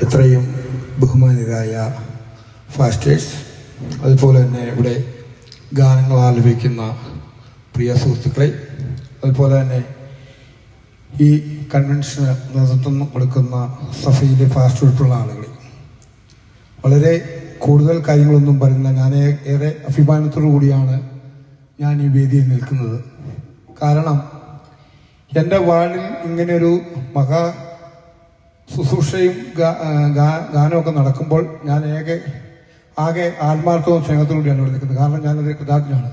എത്രയും ബഹുമാനിതരായ ഫാസ്റ്റേഴ്സ്, അതുപോലെ തന്നെ ഇവിടെ ഗാനങ്ങൾ ആലപിക്കുന്ന പ്രിയ സുഹൃത്തുക്കളെ, അതുപോലെ തന്നെ ഈ കൺവെൻഷന് നേതൃത്വം കൊടുക്കുന്ന സഭയിലെ ഫാസ്റ്റ് ഉൾപ്പെടെയുള്ള ആളുകളെ, വളരെ കൂടുതൽ കാര്യങ്ങളൊന്നും പറയുന്ന ഞാൻ ഏറെ അഭിമാനത്തോടു കൂടിയാണ് ഞാൻ ഈ വേദിയിൽ നിൽക്കുന്നത്. കാരണം എൻ്റെ വാർഡിൽ ഇങ്ങനെയൊരു മഹാ ശുശ്രൂഷയും ഗാനമൊക്കെ നടക്കുമ്പോൾ ഞാൻ ആകെ ആത്മാർത്ഥവും സ്നേഹത്തോടുകൂടിയാണ് ഇവിടെ നിൽക്കുന്നത്. കാരണം ഞാനത് കൃതജ്ഞനാണ്.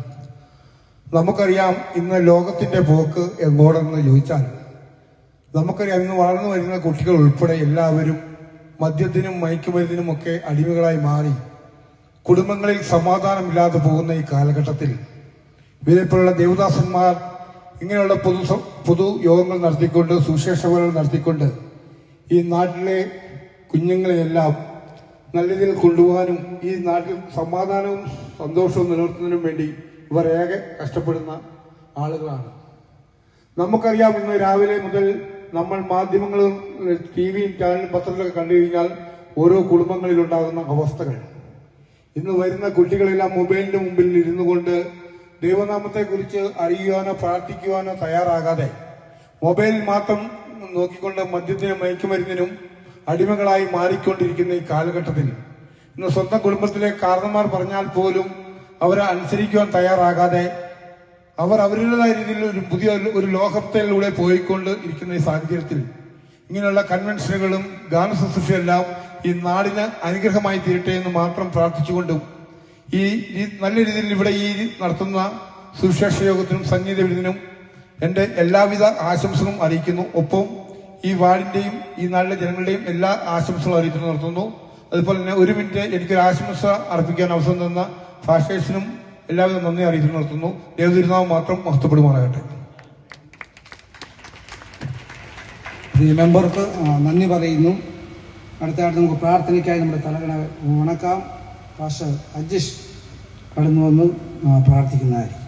നമുക്കറിയാം ഇന്ന് ലോകത്തിൻ്റെ പോക്ക് എങ്ങോട്ടെന്ന് ചോദിച്ചാൽ നമുക്കറിയാം ഇന്ന് വളർന്നു വരുന്ന കുട്ടികൾ ഉൾപ്പെടെ എല്ലാവരും മദ്യത്തിനും മയക്കുമരുന്നിനും ഒക്കെ അടിമകളായി മാറി കുടുംബങ്ങളിൽ സമാധാനമില്ലാതെ പോകുന്ന ഈ കാലഘട്ടത്തിൽ ഇതേപോലുള്ള ദേവദാസന്മാർ ഇങ്ങനെയുള്ള പൊതു യോഗങ്ങൾ നടത്തിക്കൊണ്ട് സുവിശേഷങ്ങൾ നടത്തിക്കൊണ്ട് ഈ നാട്ടിലെ കുഞ്ഞുങ്ങളെയെല്ലാം നല്ല രീതിയിൽ കൊണ്ടുപോകാനും ഈ നാട്ടിൽ സമാധാനവും സന്തോഷവും നിലനിർത്തുന്നതിനും വേണ്ടി ഇവർ ഏറെ കഷ്ടപ്പെടുന്ന ആളുകളാണ്. നമുക്കറിയാം ഇന്ന് രാവിലെ മുതൽ നമ്മൾ മാധ്യമങ്ങളും ടിവിയും ചാനലും പത്രത്തിലൊക്കെ കണ്ടു കഴിഞ്ഞാൽ ഓരോ കുടുംബങ്ങളിലുണ്ടാകുന്ന അവസ്ഥകൾ. ഇന്ന് വരുന്ന കുട്ടികളെല്ലാം മൊബൈലിന്റെ മുമ്പിൽ ഇരുന്നു കൊണ്ട് ദൈവനാമത്തെക്കുറിച്ച് അറിയുവാനോ പ്രാർത്ഥിക്കുവാനോ തയ്യാറാകാതെ മൊബൈലിൽ മാത്രം നോക്കിക്കൊണ്ട് മദ്യത്തിനും മയക്കുമരുന്നിനും അടിമകളായി മാറിക്കൊണ്ടിരിക്കുന്ന ഈ കാലഘട്ടത്തിൽ ഇന്ന് സ്വന്തം കുടുംബത്തിലെ കാരണന്മാർ പറഞ്ഞാൽ പോലും അവരെ അനുസരിക്കുവാൻ തയ്യാറാകാതെ അവർ അവരുടേതായ രീതിയിൽ ഒരു ലോകത്തിലൂടെ പോയിക്കൊണ്ട് ഇരിക്കുന്ന ഈ സാഹചര്യത്തിൽ ഇങ്ങനെയുള്ള കൺവെൻഷനുകളും ഗാന ശുശ്രൂഷയെല്ലാം ഈ നാടിന് അനുഗ്രഹമായി തീരട്ടെ എന്ന് മാത്രം പ്രാർത്ഥിച്ചുകൊണ്ടും ഈ നല്ല രീതിയിൽ ഇവിടെ ഈ നടത്തുന്ന സുവിശേഷ യോഗത്തിനും സംഗീത വിരുന്നിനും എന്റെ എല്ലാവിധ ആശംസകളും അറിയിക്കുന്നു. ഒപ്പം ഈ വാർഡിന്റെയും ഈ നാട്ടിലെ ജനങ്ങളുടെയും എല്ലാ ആശംസകളും അറിയിച്ചു നിർത്തുന്നു. അതുപോലെ തന്നെ ഒരു മിനിറ്റ് എനിക്കൊരു ആശംസ അർപ്പിക്കാൻ അവസരം തന്ന ഫാസ്റ്റേഴ്സിനും എല്ലാവിധ നന്ദി അറിയിച്ചു നിർത്തുന്നു. ദേവതിരുനാമം മാത്രം മഹത്വപ്പെടുമാറാകട്ടെ. ഈ മെമ്പർക്ക് നന്ദി പറയുന്നു. അടുത്തയായിട്ട് നമുക്ക് പ്രാർത്ഥനയ്ക്കായി നമ്മുടെ തലകണ വണക്കാം. പാസ്റ്റർ അജീഷ് കടന്നു വന്ന് പ്രാർത്ഥിക്കുന്നതായിരിക്കും.